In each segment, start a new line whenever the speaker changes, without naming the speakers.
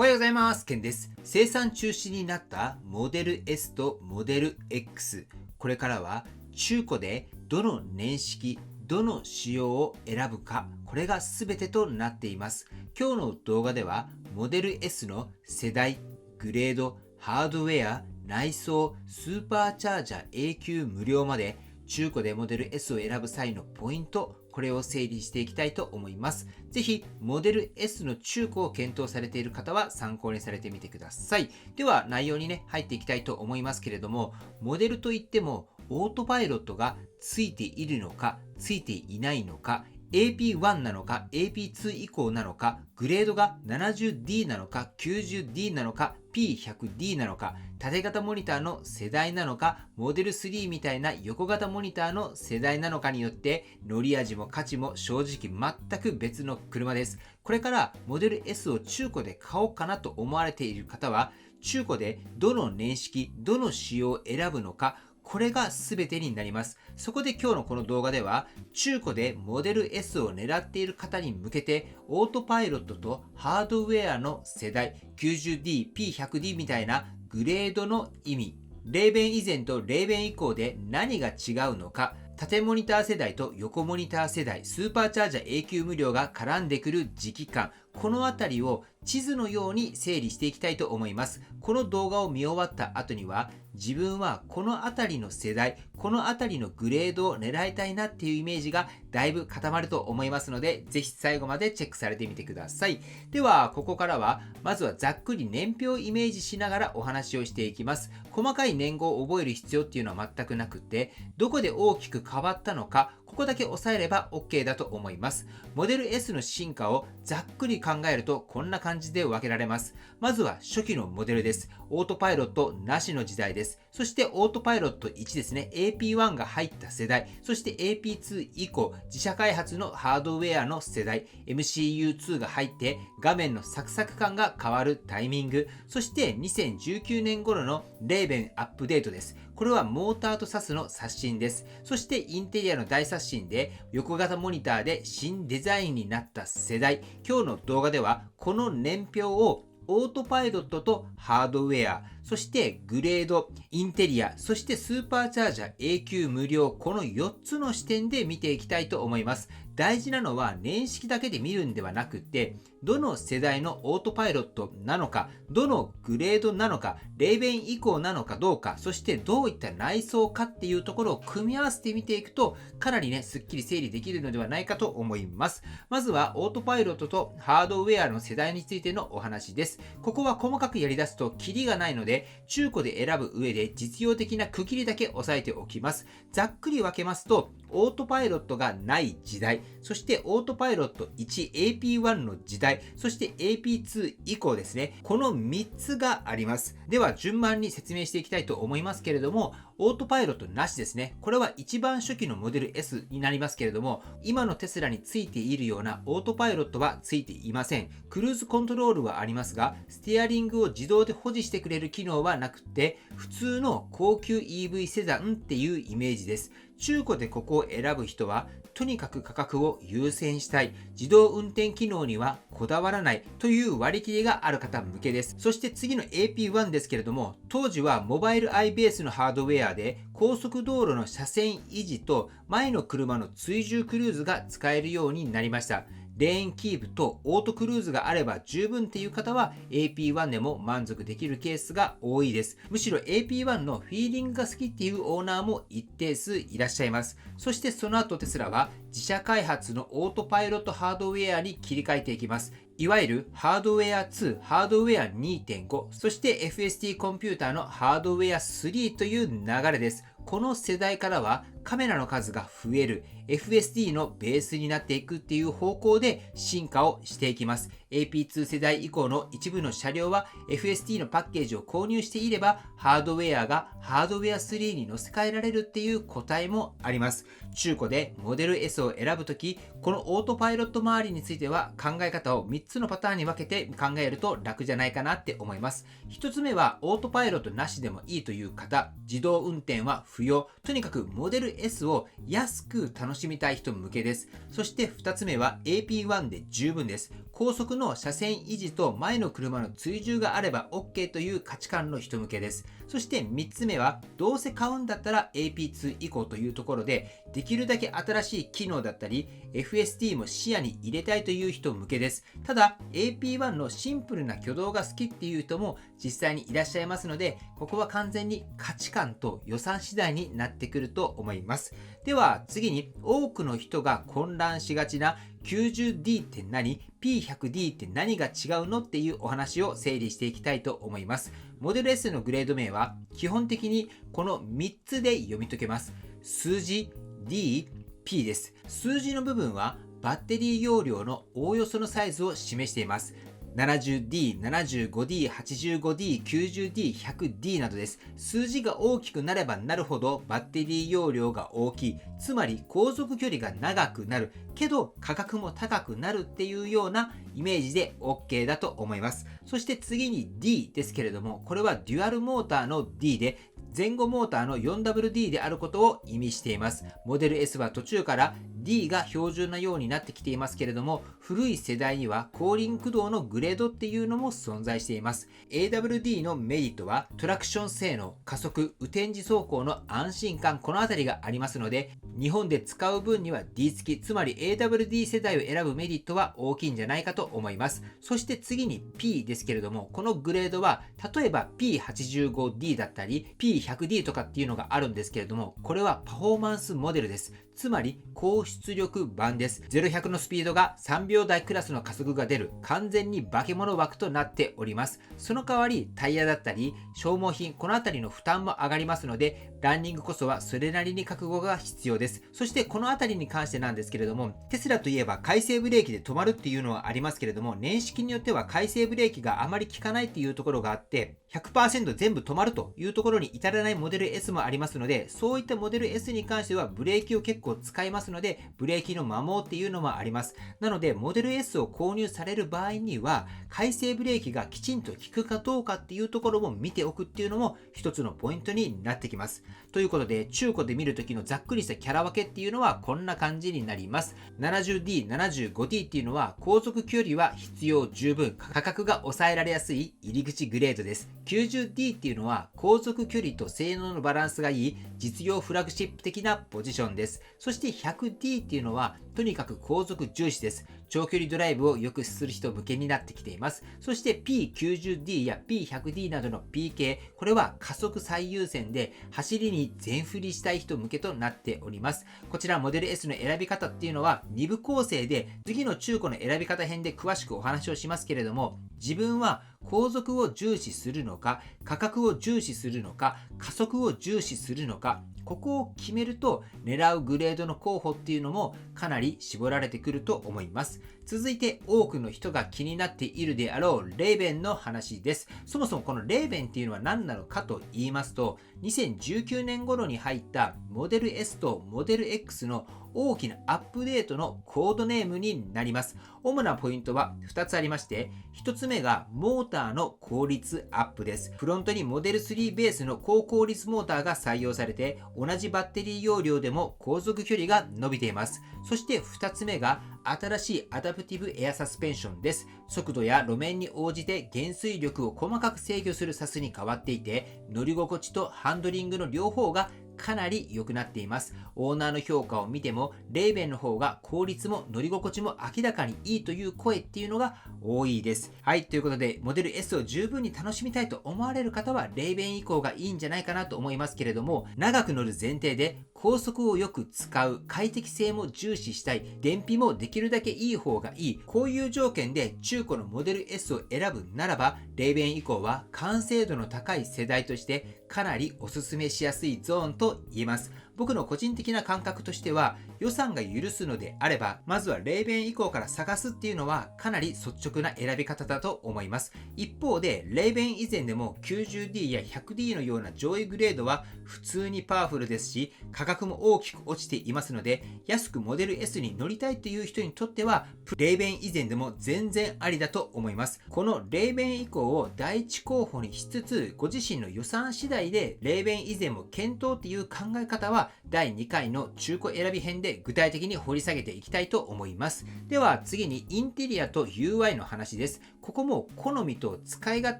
おはようございます。ケンです。生産中止になったモデル S とモデル X。これからは中古でどの年式、どの仕様を選ぶか、これが全てとなっています。今日の動画ではモデル S の世代、グレード、ハードウェア、内装、スーパーチャージャー永久無料まで中古でモデル S を選ぶ際のポイント、これを整理していきたいと思います。ぜひ、モデル S の中古を検討されている方は参考にされてみてください。では、内容に入っていきたいと思いますけれども、モデルといっても、オートパイロットがついているのか、ついていないのか、AP1 なのか AP2 以降なのか、グレードが 70D なのか 90D なのか P100D なのか、縦型モニターの世代なのか、モデル3みたいな横型モニターの世代なのかによって乗り味も価値も正直全く別の車です。これからモデル S を中古で買おうかなと思われている方は、中古でどの年式、どの仕様を選ぶのか、これが全てになります。そこで今日のこの動画では、中古でモデル S を狙っている方に向けて、オートパイロットとハードウェアの世代、90D、P100D みたいなグレードの意味、0弁以前と0弁以降で何が違うのか、縦モニター世代と横モニター世代、スーパーチャージャー永久無料が絡んでくる時期間、このあたりを地図のように整理していきたいと思います。この動画を見終わった後には、自分はこのあたりの世代、このあたりのグレードを狙いたいなっていうイメージがだいぶ固まると思いますので、ぜひ最後までチェックされてみてください。では、ここからは、まずはざっくり年表をイメージしながらお話をしていきます。細かい年号を覚える必要っていうのは全くなくって、どこで大きく変わったのか、ここだけ押さえれば OK だと思います。モデル S の進化をざっくり考えるとこんな感じで分けられます。まずは初期のモデルです。オートパイロットなしの時代です。そしてオートパイロット1ですね。AP1 が入った世代。そして AP2 以降、自社開発のハードウェアの世代。MCU2 が入って画面のサクサク感が変わるタイミング。そして2019年頃の0弁アップデートです。これはモーターとサスの刷新です。そしてインテリアの大刷新で横型モニターで新デザインになった世代。今日の動画ではこの年表をオートパイロットとハードウェア、そしてグレード、インテリア、そしてスーパーチャージャー永久無料、この4つの視点で見ていきたいと思います。大事なのは年式だけで見るんではなくて、どの世代のオートパイロットなのか、どのグレードなのか、0弁以降なのかどうか、そしてどういった内装かっていうところを組み合わせて見ていくと、かなりすっきり整理できるのではないかと思います。まずはオートパイロットとハードウェアの世代についてのお話です。ここは細かくやり出すとキリがないので、中古で選ぶ上で実用的な区切りだけ押さえておきます。ざっくり分けますと、オートパイロットがない時代、そしてオートパイロット 1AP1 の時代、そして AP2 以降ですね。この3つがあります。では順番に説明していきたいと思いますけれども、オートパイロットなしですね。これは一番初期のモデル S になりますけれども、今のテスラについているようなオートパイロットはついていません。クルーズコントロールはありますが、ステアリングを自動で保持してくれる機能はなくて、普通の高級 EV セダンっていうイメージです。中古でここを選ぶ人は、とにかく価格を優先したい、自動運転機能にはこだわらないという割り切りがある方向けです。そして次の AP1 ですけれども、当時はモバイル i ベースのハードウェアで高速道路の車線維持と前の車の追従クルーズが使えるようになりました。レーンキープとオートクルーズがあれば十分っていう方は AP1 でも満足できるケースが多いです。むしろ AP1 のフィーリングが好きっていうオーナーも一定数いらっしゃいます。そしてその後テスラは自社開発のオートパイロットハードウェアに切り替えていきます。いわゆるハードウェア2、ハードウェア 2.5、そして FSD コンピューターのハードウェア3という流れです。この世代からはカメラの数が増える FSD のベースになっていくっていう方向で進化をしていきます。AP2 世代以降の一部の車両は FSD のパッケージを購入していればハードウェアがハードウェア3に乗せ替えられるっていう個体もあります。中古でモデル S を選ぶとき、このオートパイロット周りについては考え方を3つのパターンに分けて考えると楽じゃないかなって思います。1つ目はオートパイロットなしでもいいという方、自動運転は不要、とにかくモデル S を安く楽しみたい人向けです。そして2つ目は AP1 で十分です。高速の車線維持と前の車の追従があれば OK という価値観の人向けです。そして3つ目は、どうせ買うんだったら AP2 以降というところで、できるだけ新しい機能だったり FSD も視野に入れたいという人向けです。ただ AP1 のシンプルな挙動が好きっていう人も実際にいらっしゃいますので、ここは完全に価値観と予算次第になってくると思います。では次に、多くの人が混乱しがちな 90D って何？ P100D って何が違うのっていうお話を整理していきたいと思います。モデル S のグレード名は基本的にこの3つで読み解けます。数字、D、P です。数字の部分はバッテリー容量のおおよそのサイズを示しています。70D、75D、85D、90D、100D などです。数字が大きくなればなるほどバッテリー容量が大きい。つまり航続距離が長くなる。けど価格も高くなるっていうようなイメージで OK だと思います。そして次に D ですけれども、これはデュアルモーターの D で、前後モーターの 4WD であることを意味しています。モデル S は途中から D が標準なようになってきていますけれども、古い世代には後輪駆動のグレードっていうのも存在しています。AWD のメリットはトラクション性能、加速、雨天時走行の安心感、このあたりがありますので、日本で使う分には D 付き、つまり AWD 世代を選ぶメリットは大きいんじゃないかと思います。そして次に P ですけれども、このグレードは例えば P85D だったり P100D とかっていうのがあるんですけれども、これはパフォーマンスモデルです。つまり高出力版です。0-100のスピードが3秒台クラスの加速が出る完全に化け物枠となっております。その代わりタイヤだったり消耗品、このあたりの負担も上がりますので、ランニングこそはそれなりに覚悟が必要です。そしてこのあたりに関してなんですけれども、テスラといえば回生ブレーキで止まるっていうのはありますけれども、年式によっては回生ブレーキがあまり効かないっていうところがあって、100% 全部止まるというところに至らないモデル S もありますので、そういったモデル S に関してはブレーキを結構使いますので、ブレーキの摩耗っていうのもあります。なのでモデル S を購入される場合には、回生ブレーキがきちんと効くかどうかっていうところも見ておくっていうのも一つのポイントになってきます。ということで、中古で見るときのざっくりしたキャラ分けっていうのはこんな感じになります。70D、75D っていうのは航続距離は必要十分、価格が抑えられやすい入り口グレードです。90D っていうのは航続距離と性能のバランスがいい実用フラグシップ的なポジションです。そして 100D っていうのはとにかく航続重視です。長距離ドライブをよくする人向けになってきています。そして P90D や P100D などの P 系、これは加速最優先で走りに全振りしたい人向けとなっております。こちらモデル S の選び方っていうのは2部構成で、次の中古の選び方編で詳しくお話をしますけれども、自分は後続を重視するのか、価格を重視するのか、加速を重視するのか、ここを決めると狙うグレードの候補っていうのもかなり絞られてくると思います。続いて多くの人が気になっているであろうレーベンの話です。そもそもこのレーベンっていうのは何なのかと言いますと、2019年頃に入ったモデル S とモデル X の大きなアップデートのコードネームになります。主なポイントは2つありまして、1つ目がモーターの効率アップです。フロントにモデル3ベースの高効率モーターが採用されて、同じバッテリー容量でも航続距離が伸びています。そして2つ目が新しいアダプティブエアサスペンションです。速度や路面に応じて減衰力を細かく制御するサスに変わっていて、乗り心地とハンドリングの両方がかなり良くなっています。オーナーの評価を見ても、レーベンの方が効率も乗り心地も明らかにいいという声っていうのが多いです。はい、ということで、モデル S を十分に楽しみたいと思われる方は、レーベン以降がいいんじゃないかなと思いますけれども、長く乗る前提で、高速をよく使う、快適性も重視したい、燃費もできるだけいい方がいい、こういう条件で中古のモデル S を選ぶならば、レーベン以降は完成度の高い世代としてかなりおすすめしやすいゾーンと言えます。僕の個人的な感覚としては、予算が許すのであれば、まずはレーベン以降から探すっていうのはかなり率直な選び方だと思います。一方で、レーベン以前でも 90D や 100D のような上位グレードは普通にパワフルですし、価格も大きく落ちていますので、安くモデル S に乗りたいという人にとっては、レーベン以前でも全然ありだと思います。このレーベン以降を第一候補にしつつ、ご自身の予算次第でレーベン以前も検討っていう考え方は第2回の中古選び編で具体的に掘り下げていきたいと思います。では次にインテリアと UI の話です。ここも好みと使い勝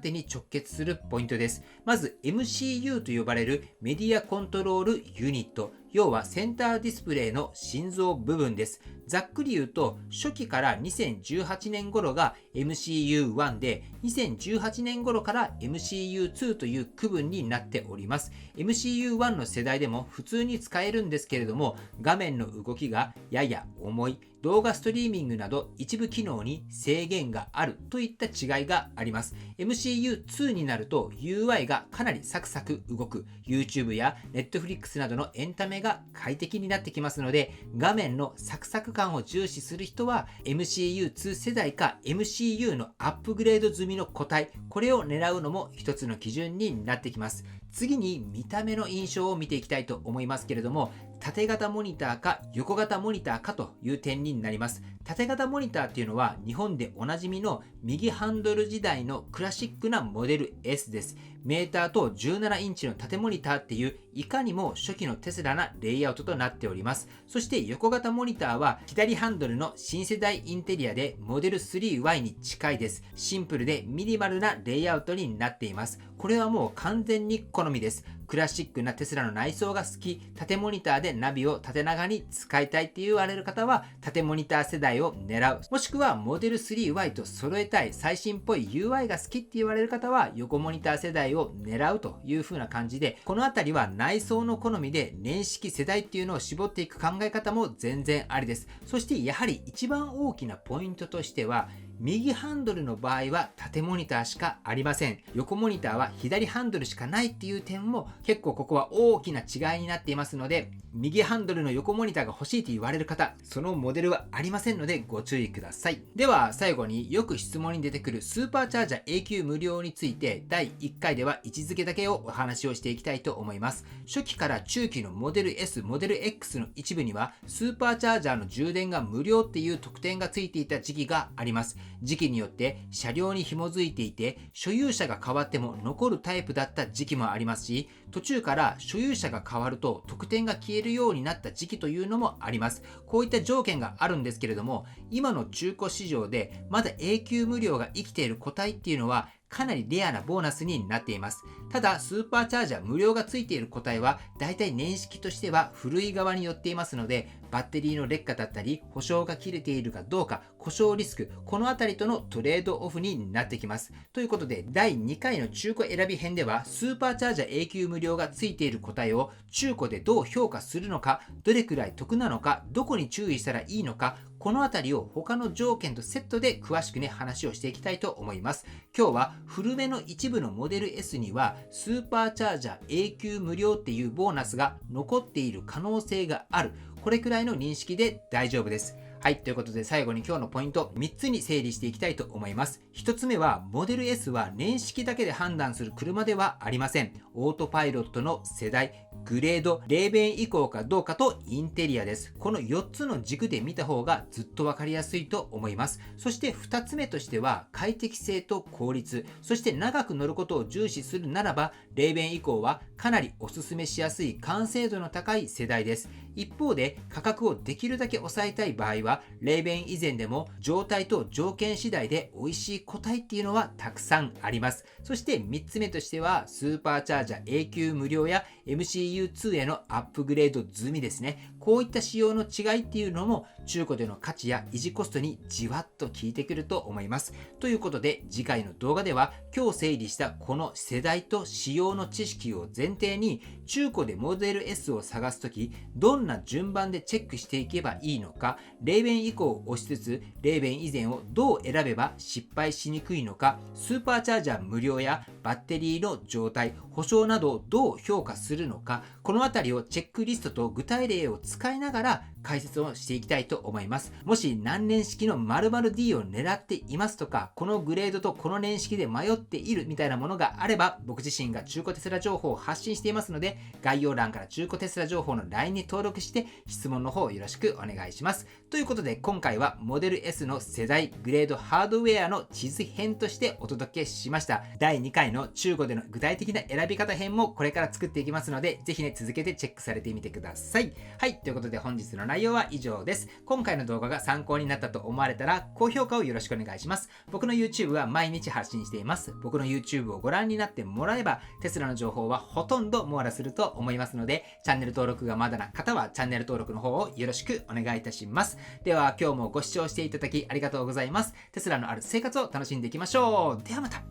手に直結するポイントです。まず MCU と呼ばれるメディアコントロールユニット。要はセンターディスプレイの心臓部分です。ざっくり言うと初期から2018年頃が MCU1 で2018年頃から MCU2 という区分になっております。MCU1 の世代でも普通に使えるんですけれども、画面の動きがやや重い、動画ストリーミングなど一部機能に制限があるといった違いがあります。MCU2 になると UI がかなりサクサク動く、 YouTube や Netflix などのエンタメが快適になってきますので、画面のサクサク感を重視する人は MCU2 世代か MCU のアップグレード済みの個体、これを狙うのも一つの基準になってきます。次に見た目の印象を見ていきたいと思いますけれども、縦型モニターか横型モニターかという点になります。縦型モニターっていうのは日本でおなじみの右ハンドル時代のクラシックなモデル S です。メーターと17インチの縦モニターっていういかにも初期のテスラなレイアウトとなっております。そして横型モニターは左ハンドルの新世代インテリアでモデル 3Y に近いです。シンプルでミニマルなレイアウトになっています。これはもう完全に好みです。クラシックなテスラの内装が好き、縦モニターでナビを縦長に使いたいって言われる方は縦モニター世代を狙う。もしくはモデル 3Y と揃えたい、最新っぽい UI が好きって言われる方は横モニター世代を狙うという風な感じで、このあたりは内装の好みで年式世代っていうのを絞っていく考え方も全然ありです。そしてやはり一番大きなポイントとしては、右ハンドルの場合は縦モニターしかありません。横モニターは左ハンドルしかないっていう点も結構ここは大きな違いになっていますので、右ハンドルの横モニターが欲しいと言われる方、そのモデルはありませんのでご注意ください。では最後によく質問に出てくるスーパーチャージャー永久無料について第1回では位置づけだけをお話をしていきたいと思います。初期から中期のモデル S、モデル X の一部にはスーパーチャージャーの充電が無料っていう特典がついていた時期があります。時期によって車両に紐づいていて所有者が変わっても残るタイプだった時期もありますし、途中から所有者が変わると特典が消えるようになった時期というのもあります。こういった条件があるんですけれども、今の中古市場でまだ永久無料が生きている個体っていうのはかなりレアなボーナスになっています。ただスーパーチャージャー無料がついている個体はだいたい年式としては古い側に寄っていますので、バッテリーの劣化だったり保証が切れているかどうか、故障リスク、このあたりとのトレードオフになってきます。ということで第2回の中古選び編ではスーパーチャージャー永久無料がついている個体を中古でどう評価するのか、どれくらい得なのか、どこに注意したらいいのか、このあたりを他の条件とセットで詳しく話をしていきたいと思います。今日は古めの一部のモデル S にはスーパーチャージャー永久無料っていうボーナスが残っている可能性がある。これくらいの認識で大丈夫です。はい、ということで最後に今日のポイント3つに整理していきたいと思います。1つ目はモデル S は年式だけで判断する車ではありません。オートパイロットの世代、グレード、レーベン以降かどうかとインテリアです。この4つの軸で見た方がずっとわかりやすいと思います。そして2つ目としては快適性と効率、そして長く乗ることを重視するならばレーベン以降はかなりおすすめしやすい完成度の高い世代です。一方で価格をできるだけ抑えたい場合はレーベン以前でも状態と条件次第で美味しい個体っていうのはたくさんあります。そして3つ目としてはスーパーチャージャー永久無料や MCU2 へのアップグレード済みですね。こういった仕様の違いっていうのも中古での価値や維持コストにじわっと効いてくると思います。ということで次回の動画では今日整理したこの世代と仕様の知識を前提に中古でモデル S を探すときどんな順番でチェックしていけばいいのか、レーベン以降を押しつつレーベン以前をどう選べば失敗しにくいのか、スーパーチャージャー無料やバッテリーの状態、保証などをどう評価するのか、このあたりをチェックリストと具体例を使いながら解説をしていきたいと思います。もし何年式の ○○D を狙っていますとか、このグレードとこの年式で迷っているみたいなものがあれば、僕自身が中古テスラ情報を発信していますので、概要欄から中古テスラ情報の LINE に登録して質問の方よろしくお願いします。ということで今回はモデル S の世代グレードハードウェアの地図編としてお届けしました。第2回の中古での具体的な選び方編もこれから作っていきますので、ぜひね続けてチェックされてみてください。はい、ということで本日の内容は以上です。今回の動画が参考になったと思われたら高評価をよろしくお願いします。僕の YouTube は毎日発信しています。僕の YouTube をご覧になってもらえばテスラの情報はほとんど網羅すると思いますので、チャンネル登録がまだな方はチャンネル登録の方をよろしくお願いいたします。では今日もご視聴していただきありがとうございます。テスラのある生活を楽しんでいきましょう。ではまた。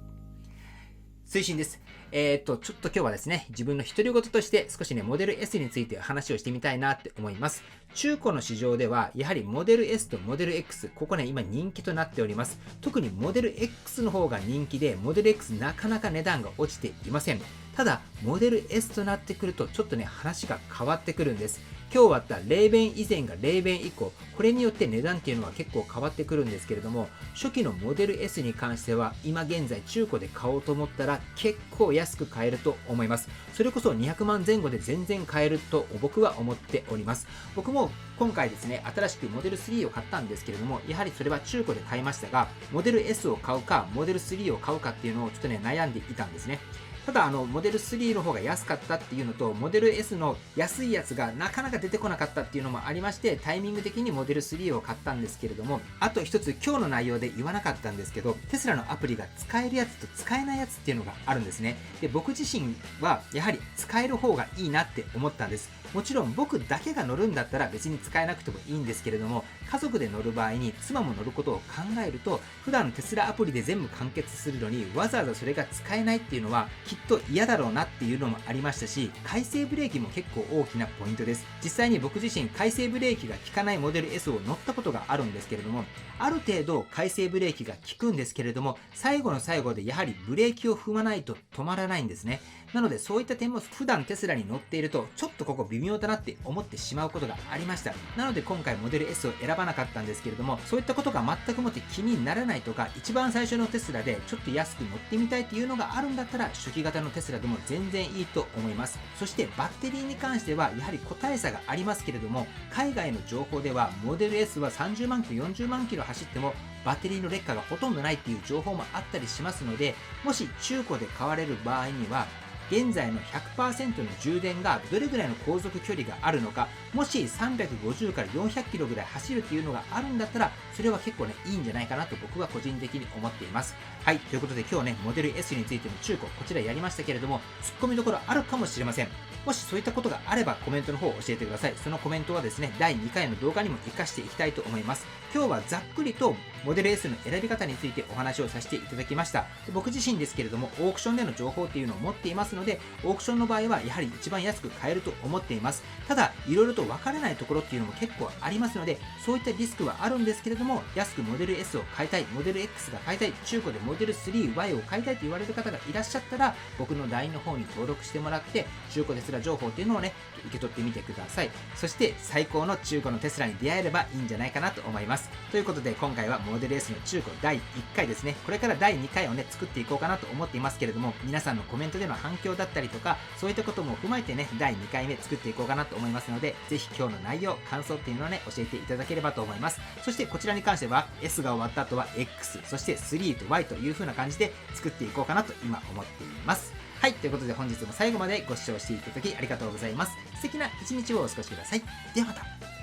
推進です。ちょっと今日はですね、自分の独り言として少しね、モデル S について話をしてみたいなって思います。中古の市場では、やはりモデル S とモデル X、ここね、今人気となっております。特にモデル X の方が人気で、モデル X なかなか値段が落ちていません。ただ、モデル S となってくると、ちょっとね、話が変わってくるんです。今日あった0弁以前が0弁以降、これによって値段っていうのは結構変わってくるんですけれども、初期のモデル S に関しては今現在中古で買おうと思ったら結構安く買えると思います。それこそ200万前後で全然買えると僕は思っております。僕も今回ですね、新しくモデル3を買ったんですけれども、やはりそれは中古で買いましたが、モデル S を買うかモデル3を買うかっていうのをちょっとね悩んでいたんですね。ただモデル3の方が安かったっていうのと、モデル S の安いやつがなかなか出てこなかったっていうのもありまして、タイミング的にモデル3を買ったんですけれども、あと一つ今日の内容で言わなかったんですけど、テスラのアプリが使えるやつと使えないやつっていうのがあるんですね。で、僕自身はやはり使える方がいいなって思ったんです。もちろん僕だけが乗るんだったら別に使えなくてもいいんですけれども、家族で乗る場合に妻も乗ることを考えると、普段テスラアプリで全部完結するのにわざわざそれが使えないっていうのはきっと嫌だろうなっていうのもありましたし、回生ブレーキも結構大きなポイントです。実際に僕自身回生ブレーキが効かないモデル S を乗ったことがあるんですけれども、ある程度回生ブレーキが効くんですけれども、最後の最後でやはりブレーキを踏まないと止まらないんですね。なのでそういった点も普段テスラに乗っているとちょっとここ微妙だなって思ってしまうことがありました。なので今回モデル S を選ばなかったんですけれども、そういったことが全くもって気にならないとか、一番最初のテスラでちょっと安く乗ってみたいっていうのがあるんだったら初期型のテスラでも全然いいと思います。そしてバッテリーに関してはやはり個体差がありますけれども、海外の情報ではモデル S は30万キロ40万キロ走ってもバッテリーの劣化がほとんどないっていう情報もあったりしますので、もし中古で買われる場合には現在の 100% の充電がどれぐらいの航続距離があるのか、もし350から400キロぐらい走るっていうのがあるんだったら、それは結構ねいいんじゃないかなと僕は個人的に思っています。はい、ということで今日ねモデル S についての中古こちらやりましたけれども、ツッコミどころあるかもしれません。もしそういったことがあればコメントの方を教えてください。そのコメントはですね、第2回の動画にも活かしていきたいと思います。今日はざっくりとモデル S の選び方についてお話をさせていただきました。で、僕自身ですけれどもオークションでの情報っていうのを持っていますので、オークションの場合はやはり一番安く買えると思っています。ただいろいろと分からないところっていうのも結構ありますので、そういったリスクはあるんですけれども、安くモデル S を買いたい、モデル X が買いたい、中古でモデル 3Y を買いたいと言われる方がいらっしゃったら、僕の LINE の方に登録してもらって中古テスラ情報っていうのをね受け取ってみてください。そして最高の中古のテスラに出会えればいいんじゃないかなと思います。ということで今回はモデル S の中古第1回ですね。これから第2回をね作っていこうかなと思っていますけれども、皆さんのコメントでの反響だったりとか、そういったことも踏まえてね第2回目作っていこうかなと思いますので、ぜひ今日の内容感想っていうのをね教えていただければと思います。そしてこちらに関しては S が終わった後は X、 そして3と Y という風な感じで作っていこうかなと今思っています。はい、ということで本日も最後までご視聴していただきありがとうございます。素敵な一日をお過ごしください。ではまた。